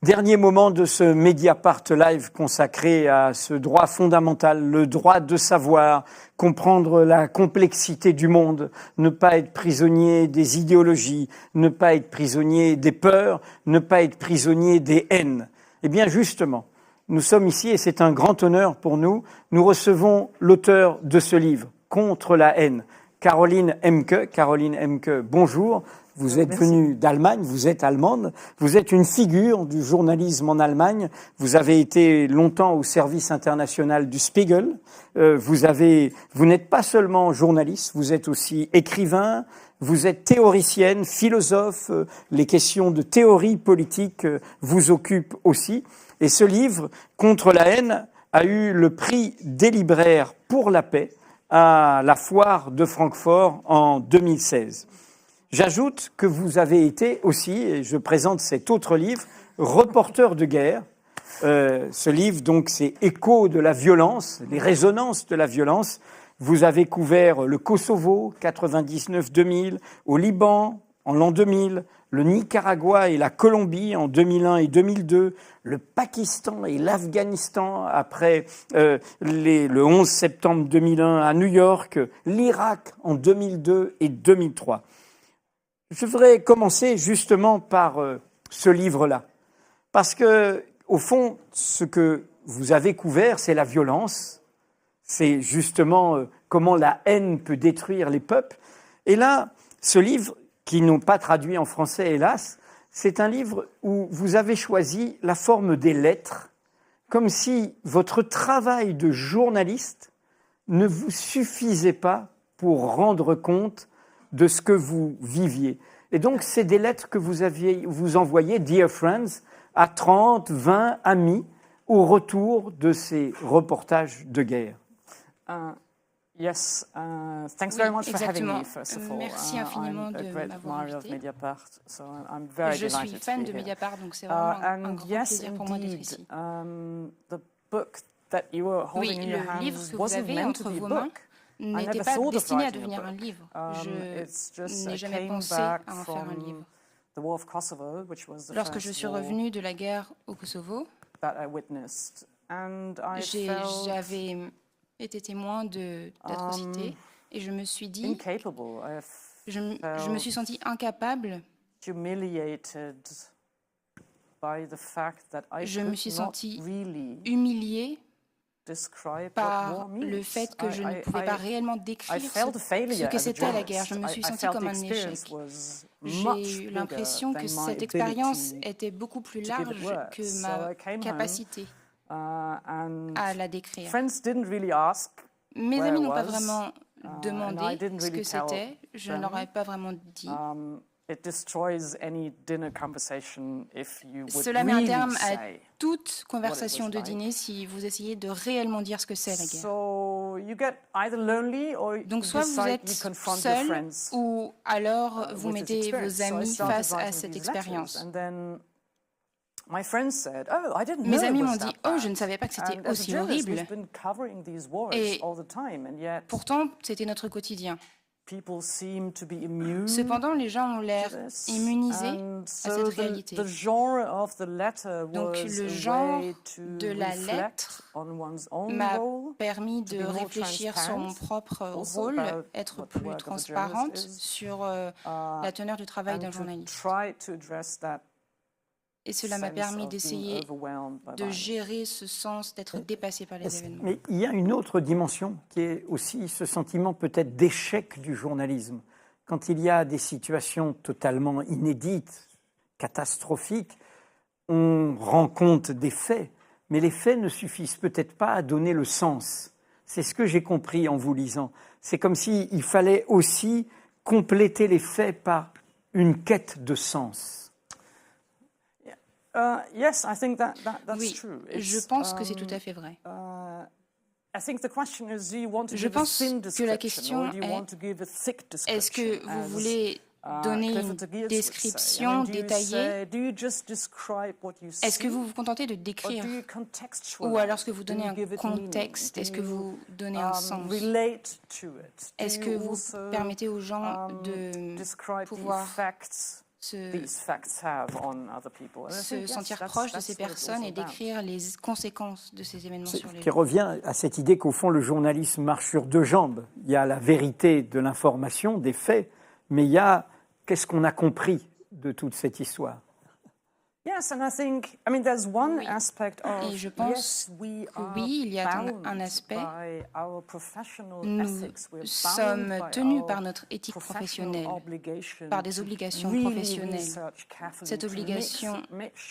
Dernier moment de ce Mediapart Live consacré à ce droit fondamental, le droit de savoir, comprendre la complexité du monde, ne pas être prisonnier des idéologies, ne pas être prisonnier des peurs, ne pas être prisonnier des haines. Eh bien justement, nous sommes ici et c'est un grand honneur pour nous. Nous recevons l'auteur de ce livre, Contre la haine, Caroline Emke. Caroline Emke, bonjour. Vous êtes venue d'Allemagne, vous êtes allemande, vous êtes une figure du journalisme en Allemagne, vous avez été longtemps au service international du Spiegel, vous n'êtes pas seulement journaliste, vous êtes aussi écrivain, vous êtes théoricienne, philosophe, les questions de théorie politique vous occupent aussi. Et ce livre, Contre la haine, a eu le prix des libraires pour la paix à la foire de Francfort en 2016. J'ajoute que vous avez été aussi, et je présente cet autre livre, reporter de guerre. Ce livre, donc, c'est Écho de la violence, les résonances de la violence. Vous avez couvert le Kosovo, 99-2000, au Liban, en l'an 2000, le Nicaragua et la Colombie en 2001 et 2002, le Pakistan et l'Afghanistan après le 11 septembre 2001 à New York, l'Irak en 2002 et 2003. Je voudrais commencer justement par ce livre-là, parce que, au fond, ce que vous avez couvert, c'est la violence, c'est justement comment la haine peut détruire les peuples. Et là, ce livre, qui n'ont pas traduit en français, hélas, c'est un livre où vous avez choisi la forme des lettres, comme si votre travail de journaliste ne vous suffisait pas pour rendre compte de ce que vous viviez. Et donc, c'est des lettres que vous envoyez, Dear Friends, à 30, 20 amis au retour de ces reportages de guerre. Yes, thanks very much for having me, first of all. Merci infiniment de m'avoir invité. Je suis fan de Mediapart, donc c'est vraiment un grand plaisir pour moi d'être ici. The book that you were holding in your hands livre que vous avez entre vos mains n'était pas destiné à devenir un livre. Je n'ai jamais pensé à en faire un livre. Lorsque je suis revenue de la guerre au Kosovo, j'avais été témoin d'atrocités et je me suis dit, je me suis sentie incapable, je me suis sentie humiliée par le fait que je ne pouvais pas réellement décrire ce que c'était la guerre. Je me suis sentie comme un échec. J'ai eu l'impression que cette expérience était beaucoup plus large que ma capacité à la décrire. Mes amis n'ont pas vraiment demandé ce que c'était. Je ne leur ai pas vraiment dit. Cela met un terme à toute conversation de dîner si vous essayez de réellement dire ce que c'est la guerre. Donc soit vous êtes seul ou alors vous mettez vos amis face à cette expérience. Mes amis m'ont dit « Oh, je ne savais pas que c'était aussi horrible. » Et pourtant, c'était notre quotidien. Cependant, les gens ont l'air immunisés à cette réalité. Donc, le genre de la lettre m'a permis de réfléchir sur mon propre rôle, être plus transparente sur la teneur du travail d'un journaliste. Et cela m'a permis d'essayer de gérer ce sens d'être dépassé par les événements. Mais il y a une autre dimension qui est aussi ce sentiment peut-être d'échec du journalisme. Quand il y a des situations totalement inédites, catastrophiques, on rend compte des faits, mais les faits ne suffisent peut-être pas à donner le sens. C'est ce que j'ai compris en vous lisant. C'est comme s'il fallait aussi compléter les faits par une quête de sens. Oui, je pense que c'est tout à fait vrai. Je pense que la question est, est-ce que vous voulez donner une description détaillée? Est-ce que vous vous contentez de décrire? Ou alors est-ce que vous donnez un contexte? Est-ce que vous donnez un sens? Est-ce que vous permettez aux gens de pouvoir se sentir proche de ces personnes et décrire les conséquences de ces événements sur les gens. Qui revient à cette idée qu'au fond, le journalisme marche sur deux jambes. Il y a la vérité de l'information, des faits, mais il y a qu'est-ce qu'on a compris de toute cette histoire. Yes, and I think, I mean, there's one aspect of, et je pense oui, il y a un aspect, nous sommes tenus par notre éthique professionnelle, par des obligations professionnelles. Cette obligation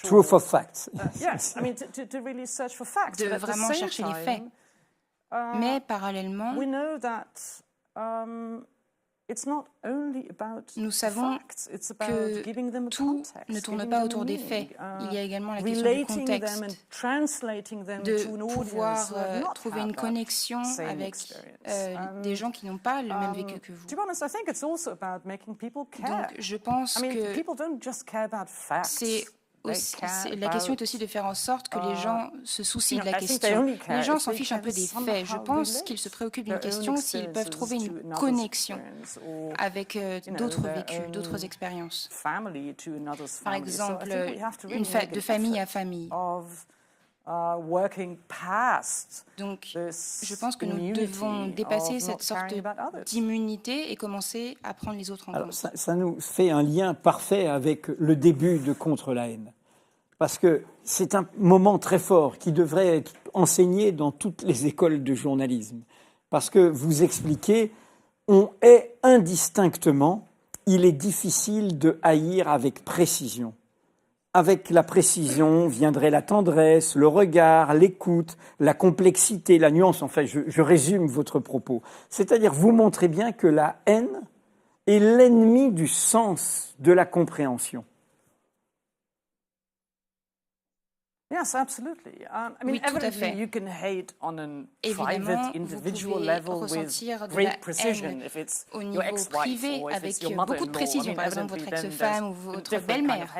Truth of facts. De vraiment chercher les faits. Mais parallèlement, nous savons que tout ne tourne pas autour des faits. Il y a également la question du contexte, de pouvoir trouver une connexion avec des gens qui n'ont pas le même vécu que vous. Donc, je pense que c'est aussi, la question est aussi de faire en sorte que les gens se soucient de la question. Les gens s'en fichent un peu des faits. Je pense qu'ils se préoccupent d'une question s'ils peuvent trouver une connexion avec d'autres vécus, d'autres expériences. Par exemple, de famille à famille. Donc, je pense que nous devons dépasser cette sorte d'immunité et commencer à prendre les autres en compte. Ça nous fait un lien parfait avec le début de Contre la haine. Parce que c'est un moment très fort qui devrait être enseigné dans toutes les écoles de journalisme. Parce que vous expliquez, on est indistinctement, il est difficile de haïr avec précision. Avec la précision viendrait la tendresse, le regard, l'écoute, la complexité, la nuance. Enfin, je résume votre propos. C'est-à-dire, vous montrez bien que la haine est l'ennemi du sens de la compréhension. Yes, absolutely. Oui, tout à fait. You can hate on a évidemment, private, individual vous level pouvez with ressentir de great la precision. haine If it's au your niveau ex-wife privé or if avec it's your beaucoup de mother-in-law, précision, par exemple votre ex-femme ou votre belle-mère.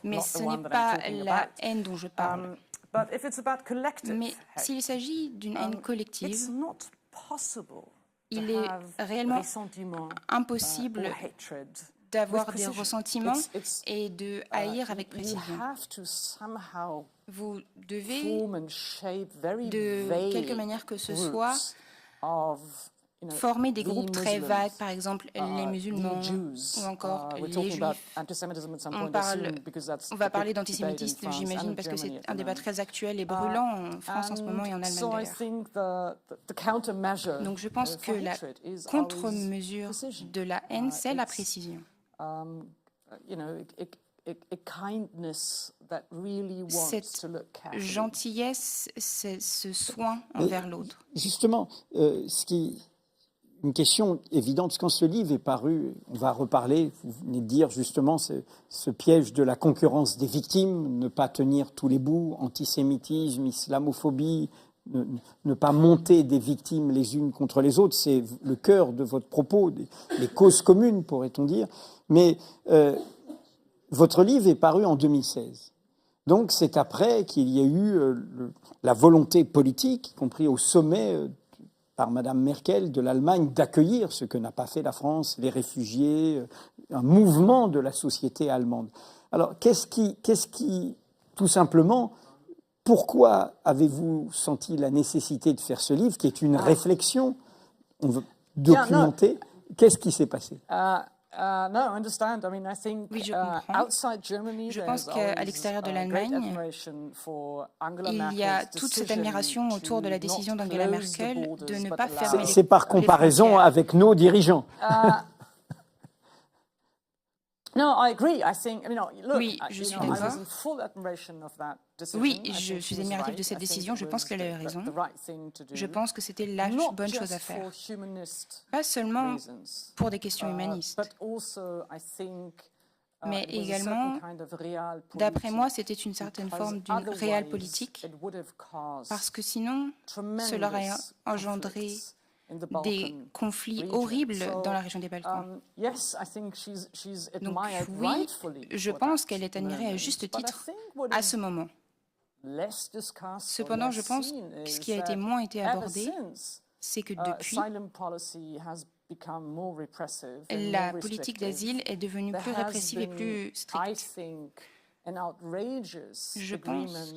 Mais ce n'est pas la haine dont je parle. Mais s'il s'agit d'une haine collective, il est réellement impossible d'avoir des ressentiments et de haïr avec précision. Vous devez, de quelque manière que ce soit, former des groupes très vagues, par exemple les musulmans ou encore les juifs. On va parler d'antisémitisme, j'imagine, parce que c'est un débat très actuel et brûlant en France en ce moment et en Allemagne d'ailleurs. Donc je pense que la contre-mesure de la haine, c'est la précision. Cette gentillesse, c'est ce soin envers l'autre. Justement, une question évidente, parce que quand ce livre est paru, on va reparler, vous venez de dire justement ce piège de la concurrence des victimes, ne pas tenir tous les bouts, antisémitisme, islamophobie, ne pas monter des victimes les unes contre les autres, c'est le cœur de votre propos, les causes communes, pourrait-on dire. Mais votre livre est paru en 2016. Donc c'est après qu'il y a eu la volonté politique, y compris au sommet par Madame Merkel de l'Allemagne, d'accueillir ce que n'a pas fait la France, les réfugiés, un mouvement de la société allemande. Alors qu'est-ce qui, tout simplement, pourquoi avez-vous senti la nécessité de faire ce livre, qui est une réflexion, on veut documenter, qu'est-ce qui s'est passé? Oui, je comprends. Je pense qu'à l'extérieur de l'Allemagne, il y a toute cette admiration autour de la décision d'Angela Merkel de ne pas fermer les frontières. C'est par comparaison avec nos dirigeants. Oui, je suis d'accord. Oui, je suis admirative de cette décision. Je pense qu'elle a eu raison. Je pense que c'était la bonne chose à faire. Pas seulement pour des questions humanistes, mais également, d'après moi, c'était une certaine forme d'une réelle politique, parce que sinon, cela aurait engendré des conflits horribles dans la région des Balkans. Donc oui, je pense qu'elle est admirée à juste titre à ce moment. Cependant, je pense que ce qui a été moins abordé, c'est que depuis, la politique d'asile est devenue plus répressive et plus stricte. Je pense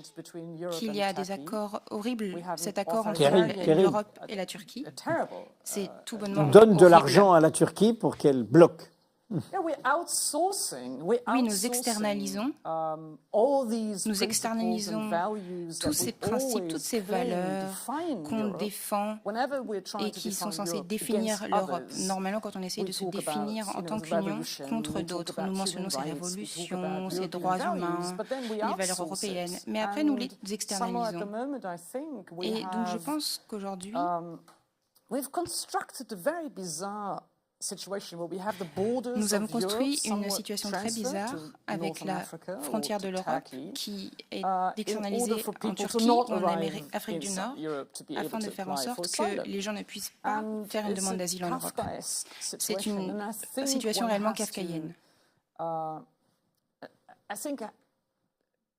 qu'il y a des accords horribles. Cet accord entre l'Europe et la Turquie, c'est tout bonnement On donne de horrible. l'argent à la Turquie pour qu'elle bloque. Oui, nous externalisons tous ces principes, toutes ces valeurs qu'on défend et qui sont censés définir l'Europe. Normalement, quand on essaie de se définir en tant qu'union contre d'autres, nous mentionnons ces révolutions, ces droits humains, les valeurs européennes. Mais après, nous les externalisons. Et donc, je pense qu'aujourd'hui, nous avons construit une situation très bizarre avec la frontière de l'Europe qui est externalisée en Turquie ou en Afrique du Nord afin de faire en sorte que les gens ne puissent pas faire une demande d'asile en Europe. C'est une situation réellement kafkaïenne. I think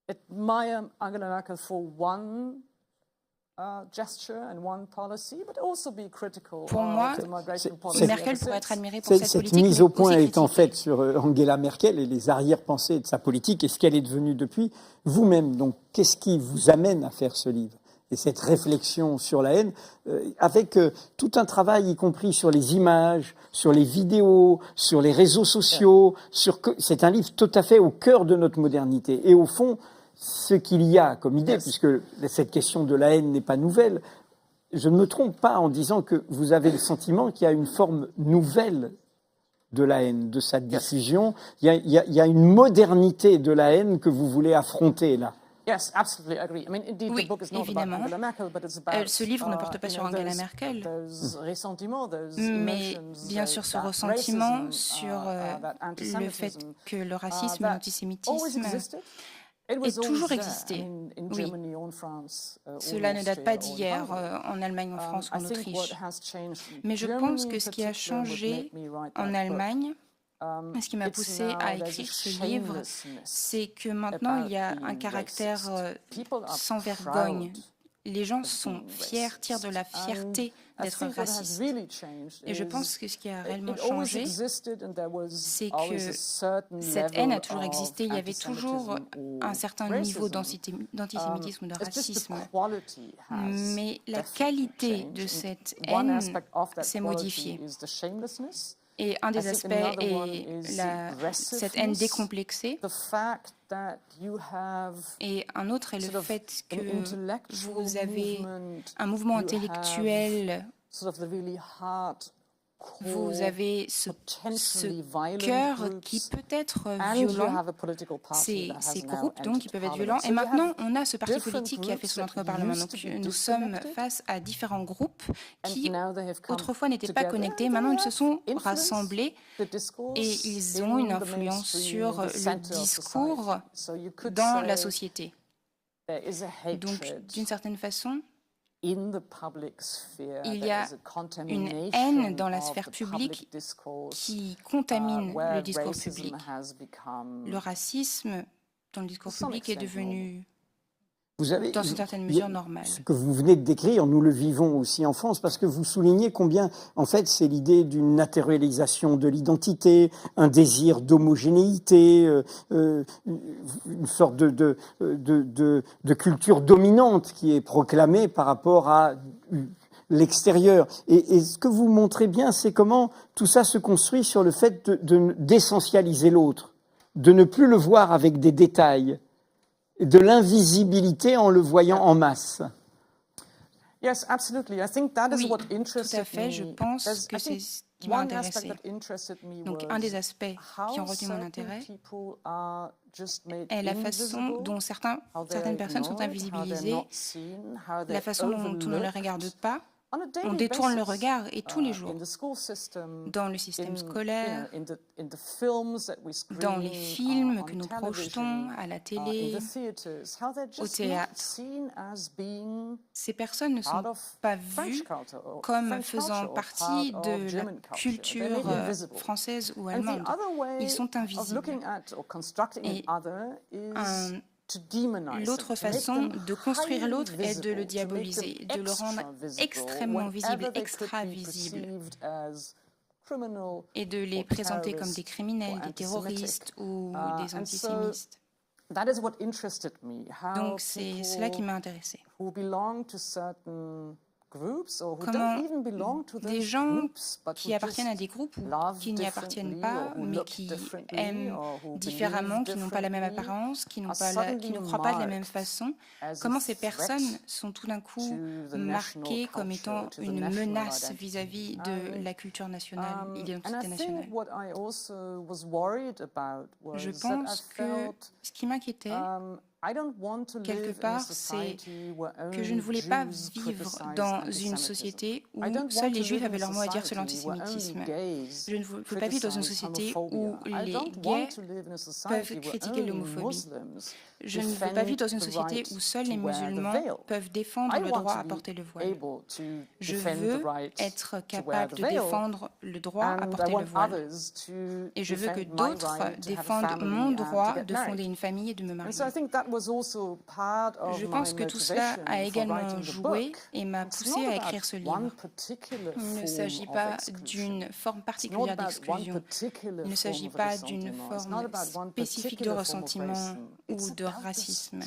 admire Angela Merkel for one Pour moi, Merkel pourrait être admirée pour cette politique. Cette mise au point étant faite sur Angela Merkel et les arrière-pensées de sa politique et ce qu'elle est devenue depuis, vous-même, donc, qu'est-ce qui vous amène à faire ce livre et cette réflexion sur la haine, avec tout un travail, y compris sur les images, sur les vidéos, sur les réseaux sociaux, c'est un livre tout à fait au cœur de notre modernité. Et au fond, ce qu'il y a comme idée, puisque cette question de la haine n'est pas nouvelle, je ne me trompe pas en disant que vous avez le sentiment qu'il y a une forme nouvelle de la haine, de sa diffusion. Il y a une modernité de la haine que vous voulez affronter là. Oui, évidemment. Ce livre ne porte pas sur Angela Merkel, mais bien sûr ce ressentiment sur le fait que le racisme et l'antisémitisme ait toujours existé. Oui. Cela ne date pas d'hier en Allemagne, en France ou en Autriche. Mais je pense que ce qui a changé en Allemagne, ce qui m'a poussé à écrire ce livre, c'est que maintenant il y a un caractère sans vergogne. Les gens sont fiers, tirent de la fierté d'être racistes. Et je pense que ce qui a réellement changé, c'est que cette haine a toujours existé. Il y avait toujours un certain niveau d'antisémitisme ou de racisme. Mais la qualité de cette haine s'est modifiée. Et un des aspects est cette haine décomplexée. Et un autre est le fait que vous avez un mouvement intellectuel, vous avez ce cœur qui peut être violent, ces groupes donc qui peuvent être violents. Et maintenant, on a ce parti politique qui a fait son entrée au Parlement. Donc nous sommes face à différents groupes qui autrefois n'étaient pas connectés. Maintenant, ils se sont rassemblés et ils ont une influence sur le discours dans la société. Donc, d'une certaine façon, il y a une haine dans la sphère publique qui contamine le discours public. Le racisme dans le discours public est devenu, dans une certaine mesure, normal. Ce que vous venez de décrire, nous le vivons aussi en France, parce que vous soulignez combien, en fait, c'est l'idée d'une naturalisation de l'identité, un désir d'homogénéité, une sorte de culture dominante qui est proclamée par rapport à l'extérieur. Et ce que vous montrez bien, c'est comment tout ça se construit sur le fait d'essentialiser l'autre, de ne plus le voir avec des détails, de l'invisibilité en le voyant en masse. Oui, tout à fait. Je pense que c'est ce qui m'a intéressé. Donc, un des aspects qui ont retenu mon intérêt est la façon dont certaines personnes sont invisibilisées, la façon dont on ne les regarde pas. On détourne le regard et tous les jours, dans le système scolaire, dans les films que nous projetons à la télé, au théâtre. Ces personnes ne sont pas vues comme faisant partie de la culture française ou allemande. Ils sont invisibles. Et l'autre façon de construire l'autre est de le diaboliser, de le rendre extrêmement visible, extra visible. et de les présenter comme des criminels, des terroristes ou des antisémites. Donc c'est cela qui m'a intéressée. Comment des gens qui appartiennent à des groupes ou qui n'y appartiennent pas, mais qui aiment différemment, qui n'ont pas la même apparence, qui ne croient pas de la même façon, comment ces personnes sont tout d'un coup marquées comme étant une menace vis-à-vis de la culture nationale, l'identité nationale. Je pense que ce qui m'inquiétait, quelque part, c'est que je ne voulais pas vivre dans une société où seuls les Juifs avaient leur mot à dire sur l'antisémitisme. Je ne veux pas vivre dans une société où les gays peuvent critiquer l'homophobie. Je ne veux pas vivre dans une société où seuls les musulmans peuvent défendre le droit à porter le voile. Je veux être capable de défendre le droit à porter le voile. Et je veux que d'autres défendent mon droit de fonder une famille et de me marier. Je pense que tout cela a également joué et m'a poussé à écrire ce livre. Il ne s'agit pas d'une forme particulière d'exclusion. Il ne s'agit pas d'une forme spécifique de ressentiment ou de racisme,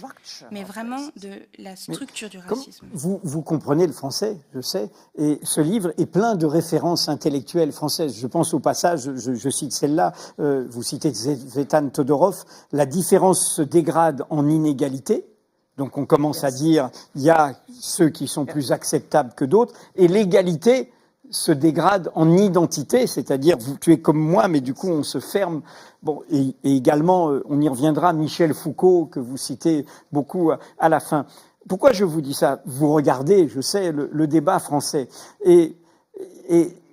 mais vraiment de la structure du racisme. Vous comprenez le français, je sais, et ce livre est plein de références intellectuelles françaises. Je pense au passage, je cite celle-là, vous citez Zvetan Todorov, la différence se dégrade en inégalité. Donc on commence à dire, il y a ceux qui sont plus acceptables que d'autres, et l'égalité se dégrade en identité, c'est-à-dire tu es comme moi, mais du coup on se ferme. Bon, et également, on y reviendra, Michel Foucault, que vous citez beaucoup à la fin. Pourquoi je vous dis ça? Vous regardez, je sais, le débat français. Et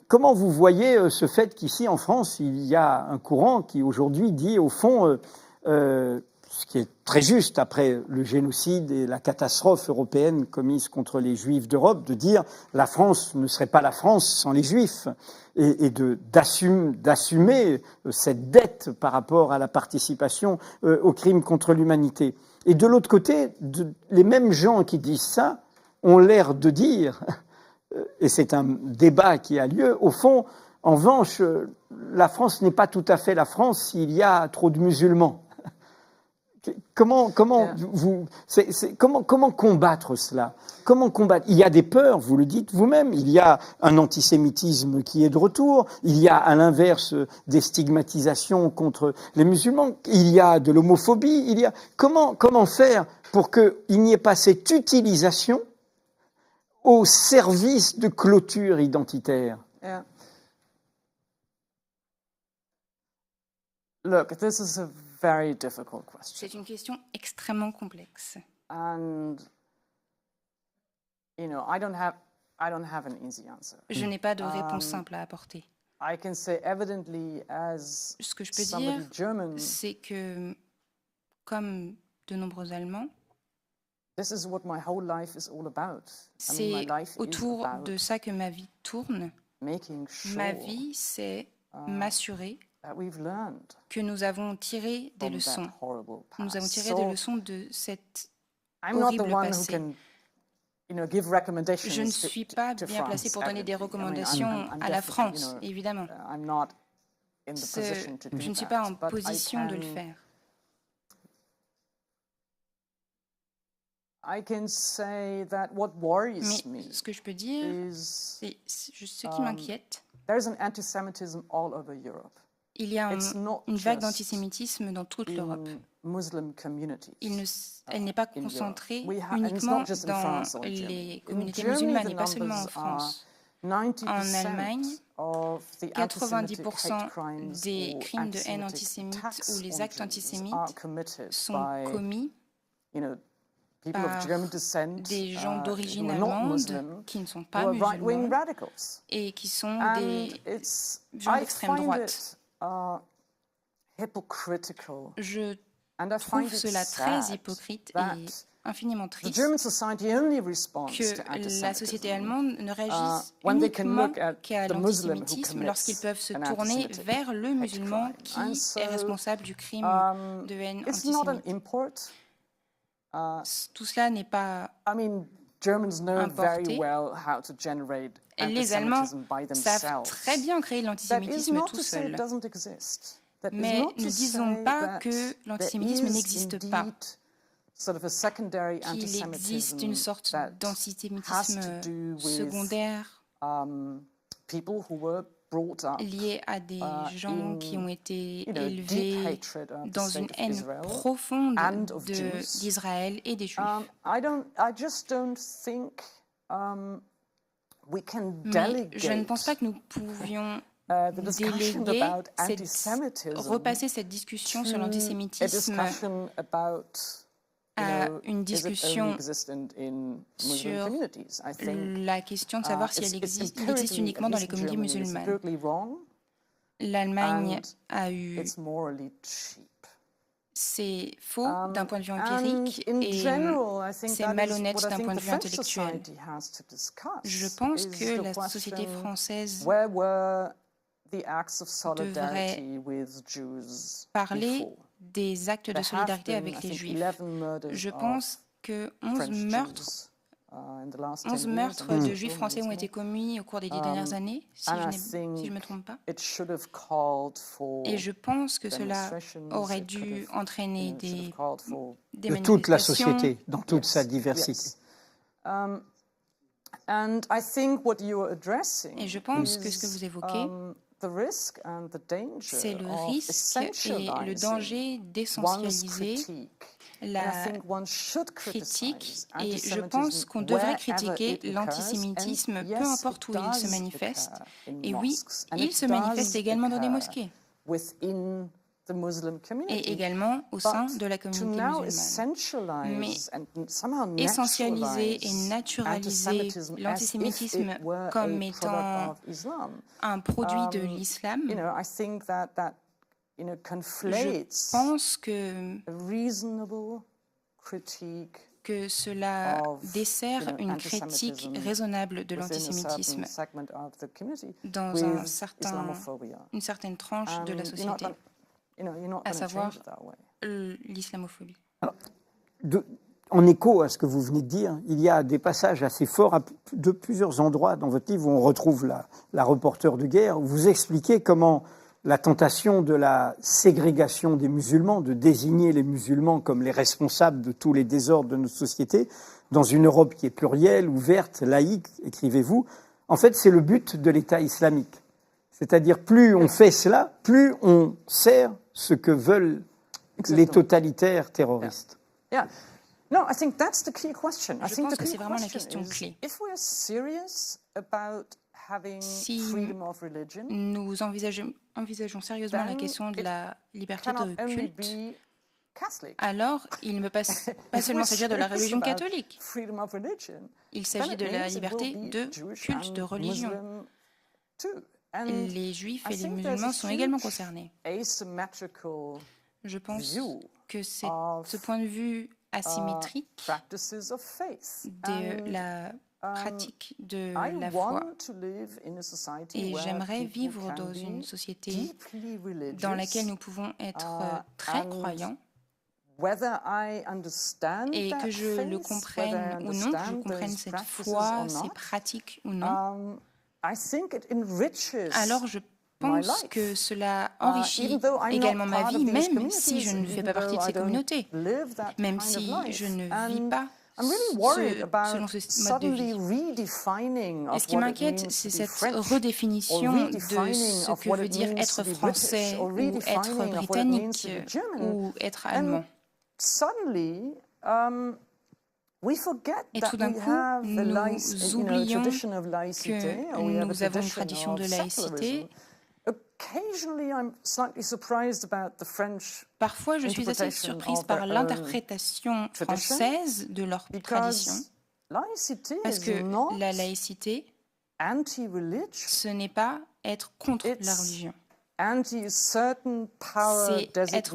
comment vous voyez ce fait qu'ici en France, il y a un courant qui aujourd'hui dit, au fond, ce qui est très juste après le génocide et la catastrophe européenne commise contre les Juifs d'Europe, de dire la France ne serait pas la France sans les Juifs, et d'assumer cette dette par rapport à la participation aux crimes contre l'humanité. Et de l'autre côté, les mêmes gens qui disent ça ont l'air de dire, et c'est un débat qui a lieu, au fond, en revanche, la France n'est pas tout à fait la France s'il y a trop de musulmans. Comment combattre cela? Comment combattre? Il y a des peurs, vous le dites vous-même. Il y a un antisémitisme qui est de retour. Il y a, à l'inverse, des stigmatisations contre les musulmans. Il y a de l'homophobie. Comment faire pour qu'il n'y ait pas cette utilisation au service de clôture identitaire? Yeah. Look, this is a very difficult question. C'est une question extrêmement complexe. And I don't have an easy answer. Je n'ai pas de réponse simple à apporter. I can say evidently as ce que je peux dire, c'est que comme de nombreux Allemands, this is what my whole life is all about. C'est autour de ça que ma vie tourne. Ma vie, c'est m'assurer que nous avons tiré des leçons. Nous avons tiré des leçons de cette horrible passé. Je ne suis pas bien placée pour donner des recommandations à la France, évidemment. Je ne suis pas en position de le faire. Mais ce que je peux dire, c'est ce qui m'inquiète. Il y a une vague d'antisémitisme dans toute l'Europe. Elle n'est pas concentrée uniquement dans les communautés musulmanes et pas seulement en France. En Allemagne, 90% des crimes de haine antisémite ou les actes antisémites sont commis par des gens d'origine allemande qui ne sont pas musulmans et qui sont des gens d'extrême droite. Je trouve cela très hypocrite et infiniment triste que la société allemande ne réagisse uniquement qu'à l'antisémitisme lorsqu'ils peuvent se tourner vers le musulman qui est responsable du crime de haine antisémite. Tout cela n'est pas importé. les Allemands savent très bien créer l'antisémitisme tout seuls. Mais ne disons pas que l'antisémitisme n'existe pas, qu'il existe une sorte d'antisémitisme secondaire lié à des gens qui ont été élevés dans une haine profonde d'Israël et des Juifs. Mais je ne pense pas que nous pouvions repasser cette discussion sur l'antisémitisme à une discussion sur la question de savoir si il existe uniquement dans les communautés musulmanes. L'Allemagne a eu... C'est faux d'un point de vue empirique et c'est malhonnête d'un point de vue intellectuel. Je pense que la société française devrait parler des actes de solidarité avec les Juifs. Je pense que 11 meurtres de Juifs français ont été commis au cours des 10 dernières années, si je ne me trompe pas. Et je pense que cela aurait dû entraîner des de toute la société, dans toute sa diversité. Et je pense que ce que vous évoquez, c'est le risque et le danger d'essentialiser la critique. Et je pense qu'on devrait critiquer l'antisémitisme, peu importe où il se manifeste. Et oui, il se manifeste également dans des mosquées. Et également au sein de la communauté musulmane. Mais essentialiser et naturaliser l'antisémitisme comme étant un produit de l'islam, je pense que cela dessert une critique raisonnable de l'antisémitisme dans une certaine tranche de la société, à savoir l'islamophobie. En écho à ce que vous venez de dire, il y a des passages assez forts de plusieurs endroits dans votre livre où on retrouve la reporter de guerre, où vous expliquez comment la tentation de la ségrégation des musulmans, de désigner les musulmans comme les responsables de tous les désordres de notre société, dans une Europe qui est plurielle, ouverte, laïque, écrivez-vous, en fait c'est le but de l'État islamique. C'est-à-dire, plus on fait cela, plus on sert ce que veulent les totalitaires terroristes. Je pense que c'est vraiment la question clé. Si nous envisageons sérieusement la question de la liberté de culte, alors il ne peut pas seulement s'agir de la religion catholique. Il s'agit de la liberté de culte, de religion. Les juifs et les musulmans sont également concernés. Je pense que ce point de vue asymétrique de la pratique de la foi, et j'aimerais vivre dans une société dans laquelle nous pouvons être très croyants, et que je le comprenne ou non, que je comprenne cette foi, ces pratiques ou non, alors je pense que cela enrichit également ma vie, même si je ne fais pas partie de ces communautés, même si je ne vis pas selon ce mode de vie. Et ce qui m'inquiète, c'est cette redéfinition de ce que veut dire être français ou être britannique ou être allemand. Et tout d'un coup, nous oublions que nous avons une tradition de laïcité. Parfois, je suis assez surprise par l'interprétation française de leur tradition, parce que la laïcité, ce n'est pas être contre la religion. C'est être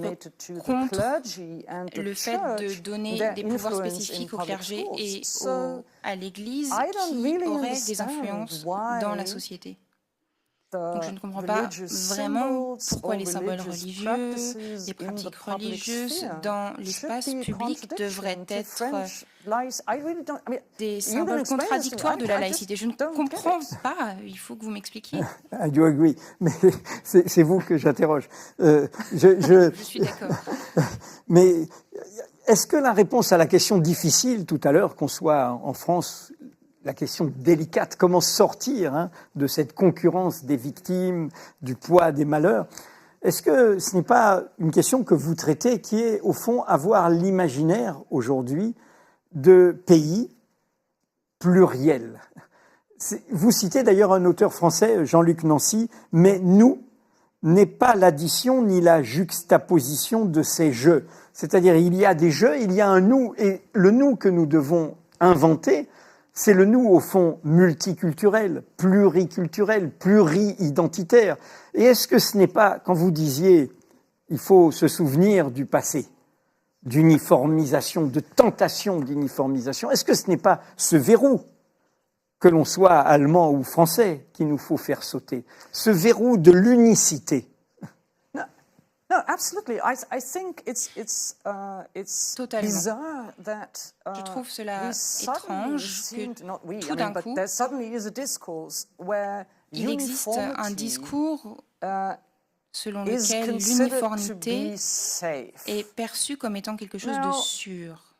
contre le fait de donner des pouvoirs spécifiques au clergé et à l'Église qui aurait des influences dans la société. Donc je ne comprends pas vraiment pourquoi les symboles religieux, les pratiques religieuses dans l'espace public devraient être des symboles contradictoires de la laïcité. Je ne comprends pas, il faut que vous m'expliquiez. I do agree, mais c'est vous que j'interroge. Je suis d'accord. Mais est-ce que la réponse à la question difficile tout à l'heure, qu'on soit en France, la question délicate, comment sortir de cette concurrence des victimes, du poids des malheurs, est-ce que ce n'est pas une question que vous traitez qui est, au fond, avoir l'imaginaire aujourd'hui de pays pluriels? Vous citez d'ailleurs un auteur français, Jean-Luc Nancy, mais nous n'est pas l'addition ni la juxtaposition de ces jeux. C'est-à-dire, il y a des jeux, il y a un nous, et le nous que nous devons inventer, c'est le nous, au fond, multiculturel, pluriculturel, pluri-identitaire. Et est-ce que ce n'est pas, quand vous disiez, il faut se souvenir du passé, d'uniformisation, de tentation d'uniformisation, est-ce que ce n'est pas ce verrou, que l'on soit allemand ou français, qu'il nous faut faire sauter, ce verrou de l'unicité? No, absolutely. I think it's bizarre that je trouve cela étrange que tout d'un coup, il existe un discours selon lequel l'uniformité est perçue comme étant quelque chose de sûr.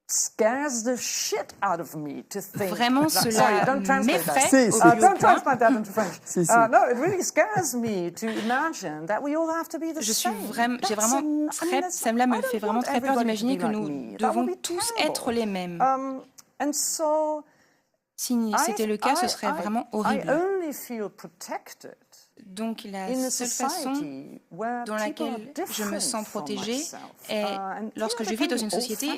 Scares the shit out of me to think. Vraiment, cela m'effraie au plus don't translate that into French. No, it really scares me to imagine that we all have to be the same. Cela me fait vraiment très peur d'imaginer que nous devons tous être les mêmes. And so, si c'était le cas, ce serait vraiment horrible. I only feel protected. Donc la seule façon dans laquelle je me sens protégée est lorsque je vis dans une société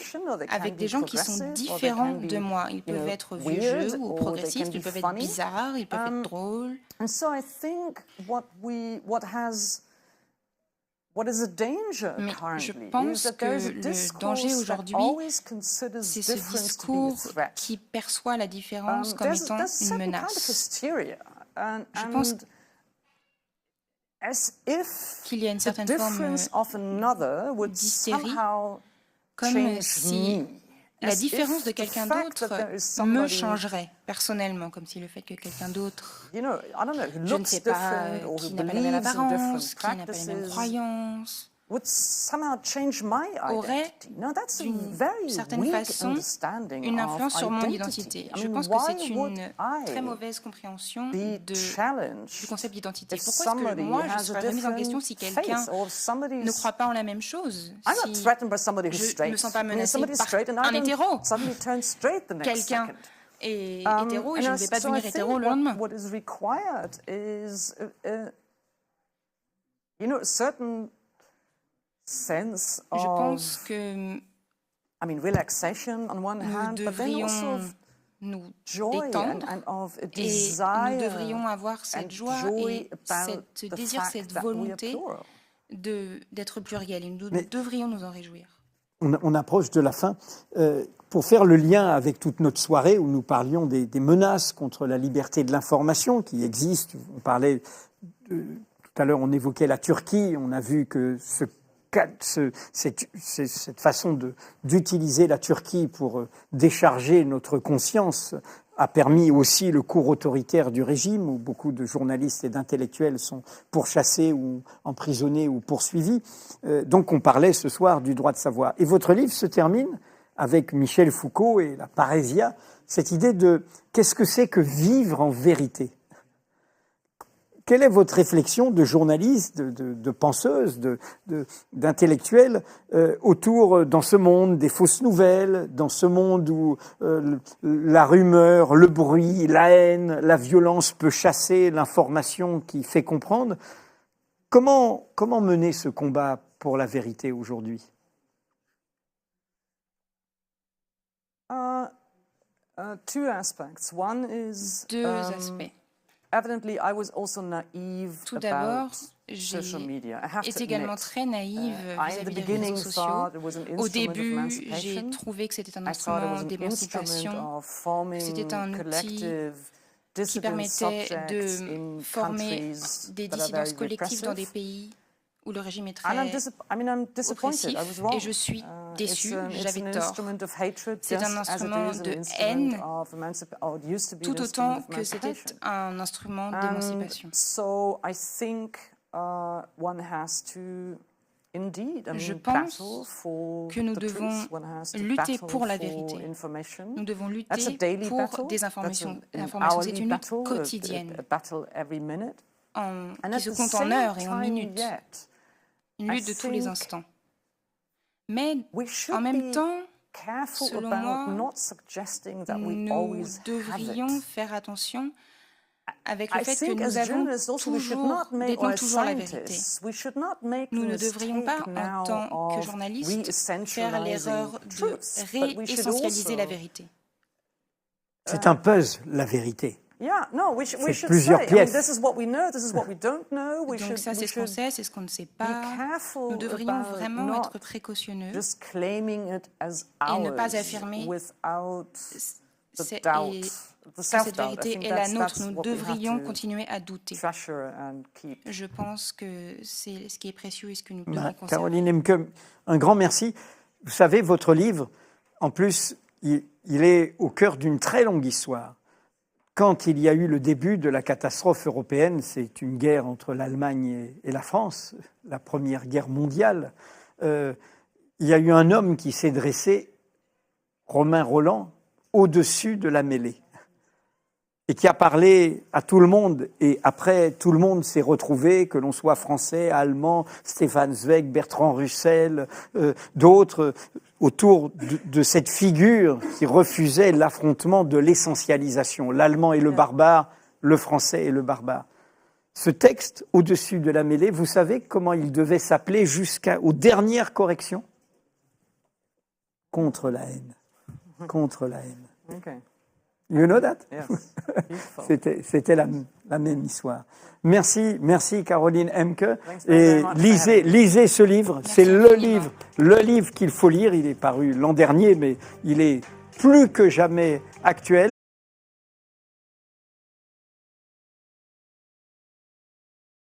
avec des gens qui sont différents de moi. Ils peuvent être vieux ou progressistes, ils peuvent être bizarres, ils peuvent être drôles. And so I think Mais je pense que le danger aujourd'hui, c'est ce discours qui perçoit la différence comme étant une menace. Je pense qu'il y a une certaine forme d'hystérie, comme si la différence de quelqu'un d'autre me changerait personnellement, comme si le fait que quelqu'un d'autre, je ne sais pas, qui n'a pas la même apparence, qui n'a pas les mêmes croyances, aurait d'une certaine façon une influence sur mon identité. Je pense que c'est une très mauvaise compréhension du concept d'identité. Pourquoi est-ce que moi, je serais remise en question si quelqu'un ne croit pas en la même chose? Si je ne me sens pas menacée par un hétéro, quelqu'un est hétéro et je ne vais pas devenir hétéro le lendemain. Je pense que nous devrions nous détendre et nous devrions avoir cette joie et ce désir, cette volonté d'être pluriel. Et nous devrions nous en réjouir. On approche de la fin. Pour faire le lien avec toute notre soirée où nous parlions des menaces contre la liberté de l'information qui existent, on parlait, tout à l'heure on évoquait la Turquie, on a vu que cette façon d'utiliser la Turquie pour décharger notre conscience a permis aussi le cours autoritaire du régime, où beaucoup de journalistes et d'intellectuels sont pourchassés ou emprisonnés ou poursuivis. Donc on parlait ce soir du droit de savoir. Et votre livre se termine avec Michel Foucault et la parésia, cette idée de qu'est-ce que c'est que vivre en vérité ? Quelle est votre réflexion de journaliste, de penseuse, d'intellectuelle autour, dans ce monde des fausses nouvelles, dans ce monde où la rumeur, le bruit, la haine, la violence peut chasser l'information qui fait comprendre? Comment mener ce combat pour la vérité aujourd'hui? Deux aspects. Tout d'abord, j'ai été également très naïve vis-à-vis des réseaux sociaux. Au début, j'ai trouvé que c'était un instrument d'émancipation, que c'était un outil qui permettait de former des dissidences collectives dans des pays où le régime est très oppressif. Et je suis déçue, j'avais tort. C'est un instrument de haine tout autant que c'était un instrument d'émancipation. Je pense que nous devons lutter pour la vérité. Nous devons lutter pour des informations. C'est une lutte quotidienne qui se compte en heures et en minutes. Une lutte de tous les instants. Mais en même temps, selon moi, nous devrions faire attention avec le fait que nous détenons toujours la vérité. Nous ne devrions pas, en tant que journalistes, faire l'erreur de réessentialiser la vérité. C'est un puzzle, la vérité. C'est plusieurs pièces. Donc ça, c'est ce qu'on sait, c'est ce qu'on ne sait pas. Nous devrions vraiment être précautionneux et ne pas affirmer que cette vérité est la nôtre. Nous devrions continuer à douter. Je pense que c'est ce qui est précieux et ce que nous devons conserver. Caroline Emke, un grand merci. Vous savez, votre livre, en plus, il est au cœur d'une très longue histoire. Quand il y a eu le début de la catastrophe européenne, c'est une guerre entre l'Allemagne et la France, la première guerre mondiale, il y a eu un homme qui s'est dressé, Romain Rolland, au-dessus de la mêlée, et qui a parlé à tout le monde. Et après, tout le monde s'est retrouvé, que l'on soit français, allemand, Stefan Zweig, Bertrand Russell, d'autres, autour de cette figure qui refusait l'affrontement de l'essentialisation. L'allemand et le barbare, le français et le barbare. Ce texte, au-dessus de la mêlée, vous savez comment il devait s'appeler jusqu'aux dernières corrections ? Contre la haine. Contre la haine. Okay. You know that? Yes. C'était la même histoire. Merci Caroline Emke. Et lisez ce livre. C'est le livre qu'il faut lire. Il est paru l'an dernier, mais il est plus que jamais actuel.